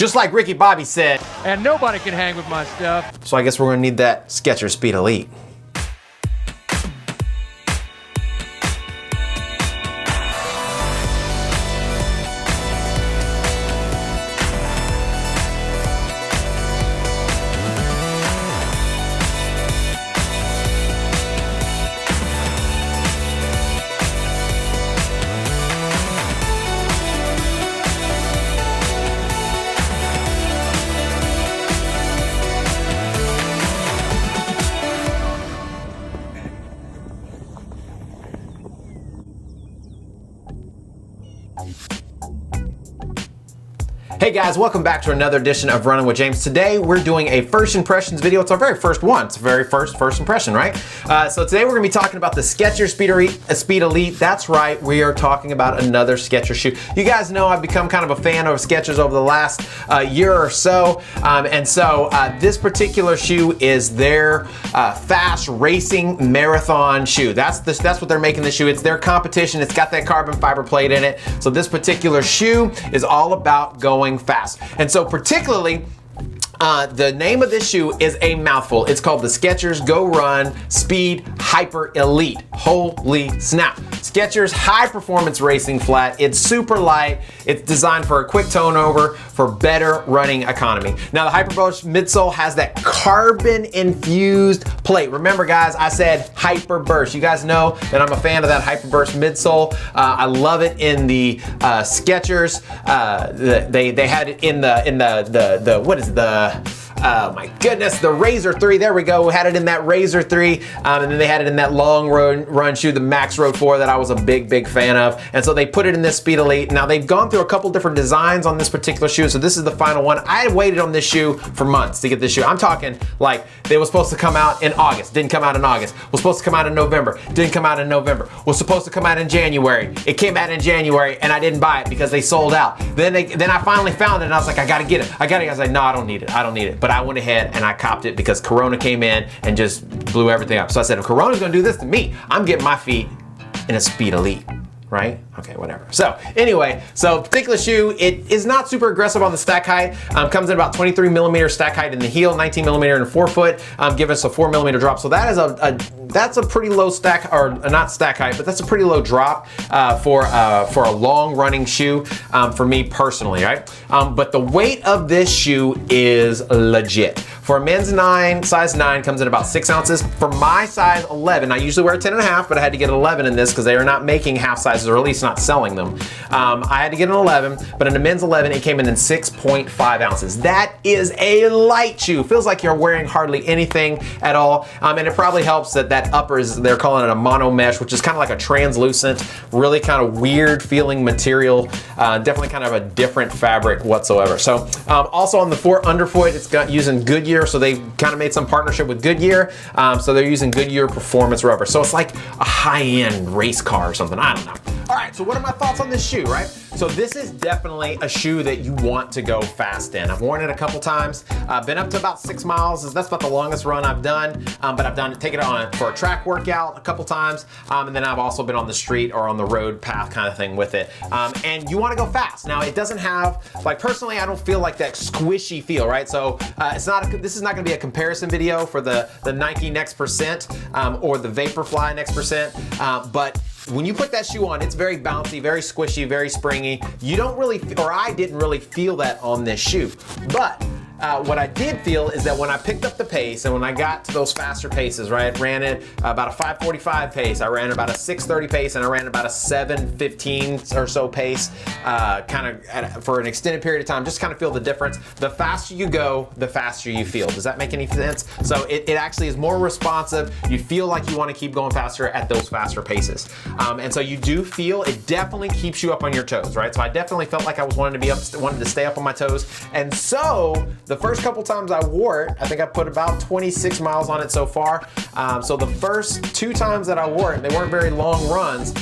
Just like Ricky Bobby said. And nobody can hang with my stuff. So I guess we're gonna need that Skechers Speed Elite. Hey guys, welcome back to another edition of Running with James. Today we're doing a first impressions video. It's our very first one. It's the very first impression, right? So today we're gonna be talking about the Skechers Speed Elite. That's right, we are talking about another Skechers shoe. You guys know I've become kind of a fan of Skechers over the last year or so. This particular shoe is their fast racing marathon shoe. That's what they're making the shoe. It's their competition. It's got that carbon fiber plate in it. So this particular shoe is all about going fast. And so particularly, the name of this shoe is a mouthful. It's called the Skechers Go Run Speed Hyper Elite. Holy snap. Skechers high performance racing flat. It's super light. It's designed for a quick turnover for better running economy. Now the Hyperburst midsole has that carbon infused plate. Remember guys, I said Hyperburst. You guys know that I'm a fan of that Hyperburst midsole. I love it in the Skechers. They had it in the what is it, oh my goodness, the Razor 3, there we go. We had it in that Razor 3, and then they had it in that long run shoe, the Max Road 4 that I was a big fan of. And so they put it in this Speed Elite. Now they've gone through a couple different designs on this particular shoe, so this is the final one. I had waited on this shoe for months to get this shoe. I'm talking like they were supposed to come out in August, didn't come out in August. Was supposed to come out in November, didn't come out in November. Was supposed to come out in January. It came out in January and I didn't buy it because they sold out. Then I finally found it and I was like, I gotta get it. I was like, no, I don't need it. But I went ahead and I copped it because Corona came in and just blew everything up. So I said, if Corona's gonna do this to me, I'm getting my feet in a Speed Elite, right? Okay, whatever. So anyway, so particular shoe, it is not super aggressive on the stack height. Comes in about 23 millimeter stack height in the heel, 19 millimeter in the forefoot, giving us a 4 millimeter drop. So that is that's a pretty low stack, or not stack height, but that's a pretty low drop for a long running shoe for me personally, right? But the weight of this shoe is legit. For a men's size 9 comes in about 6 ounces. For my size 11, I usually wear a 10.5, but I had to get an 11 in this because they are not making half sizes, or at least not selling them. I had to get an 11, but in the men's 11, it came in 6.5 ounces. That is a light shoe. Feels like you're wearing hardly anything at all. And it probably helps that upper is, they're calling it a mono mesh, which is kind of like a translucent, really kind of weird feeling material. Definitely kind of a different fabric whatsoever. So also on the underfoot, it's got using Goodyear. So they kind of made some partnership with Goodyear. So they're using Goodyear performance rubber. So it's like a high-end race car or something. I don't know. All right, so what are my thoughts on this shoe, right? So this is definitely a shoe that you want to go fast in. I've worn it a couple times. Been up to about 6 miles. That's about the longest run I've done. But I've taken it on for a track workout a couple times. And then I've also been on the street or on the road path kind of thing with it. And you want to go fast. Now it doesn't have, like personally, I don't feel like that squishy feel, right? So this is not going to be a comparison video for the Nike Next Percent or the Vaporfly Next Percent. But when you put that shoe on, it's very bouncy, very squishy, very springy. You don't really, or I didn't really feel that on this shoe. But what I did feel is that when I picked up the pace and when I got to those faster paces, right, ran it about a 5:45 pace, I ran about a 6:30 pace, and I ran about a 7:15 or so pace, kind of for an extended period of time, just kind of feel the difference. The faster you go, the faster you feel. Does that make any sense? So it actually is more responsive. You feel like you want to keep going faster at those faster paces. And so you do feel, it definitely keeps you up on your toes, right? So I definitely felt like I was wanted to stay up on my toes. And so the first couple times I wore it, I think I put about 26 miles on it so far. So the first 2 times that I wore it, they weren't very long runs,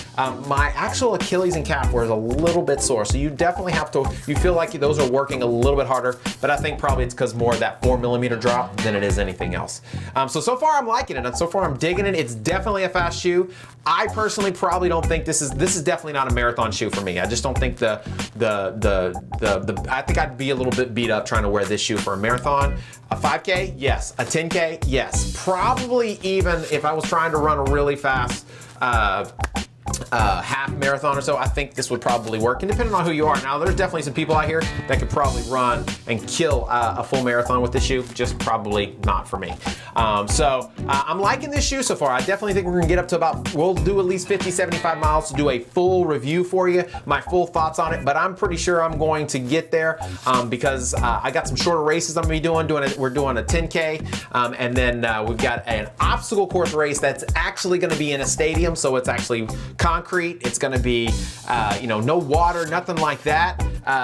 My actual Achilles and calf was a little bit sore, so you definitely have to, you feel like those are working a little bit harder, but I think probably it's because more of that 4mm drop than it is anything else. So far I'm liking it, and so far I'm digging it. It's definitely a fast shoe. I personally probably don't think this is definitely not a marathon shoe for me. I just don't think I think I'd be a little bit beat up trying to wear this shoe for a marathon. A 5K, yes. A 10K, yes. Probably even if I was trying to run a really fast half marathon or so, I think this would probably work. And depending on who you are, now there's definitely some people out here that could probably run and kill a full marathon with this shoe, just probably not for me. I'm liking this shoe so far. I definitely think we're gonna get up to about, we'll do at least 50, 75 miles to do a full review for you, my full thoughts on it, but I'm pretty sure I'm going to get there because I got some shorter races I'm gonna be doing. We're doing a 10K, and then we've got an obstacle course race that's actually gonna be in a stadium, so it's actually concrete. It's gonna be, no water, nothing like that.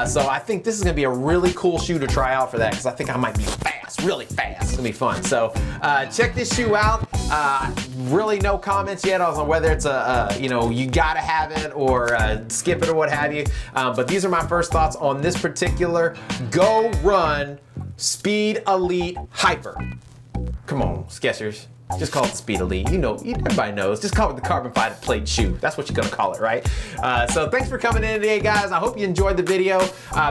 So I think this is gonna be a really cool shoe to try out for that, because I think I might be fast, really fast. It's gonna be fun. So check this shoe out. Really no comments yet on whether it's you gotta have it or skip it or what have you. But these are my first thoughts on this particular Go Run Speed Elite Hyper. Come on, Skechers. Just call it the Speed Elite. Everybody knows. Just call it the carbon fiber plate shoe. That's what you're gonna call it, right? So thanks for coming in today, guys. I hope you enjoyed the video.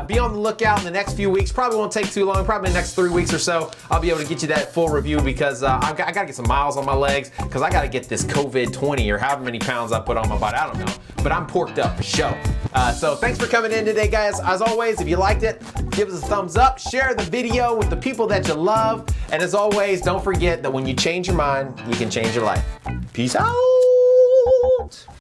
Be on the lookout in the next few weeks. Probably won't take too long. Probably the next 3 weeks or so, I'll be able to get you that full review because I gotta get some miles on my legs because I gotta get this COVID 20 or however many pounds I put on my body. I don't know, but I'm porked up for sure. So thanks for coming in today, guys. As always, if you liked it, give us a thumbs up, share the video with the people that you love, and as always, don't forget that when you change your mind, you can change your life. Peace out.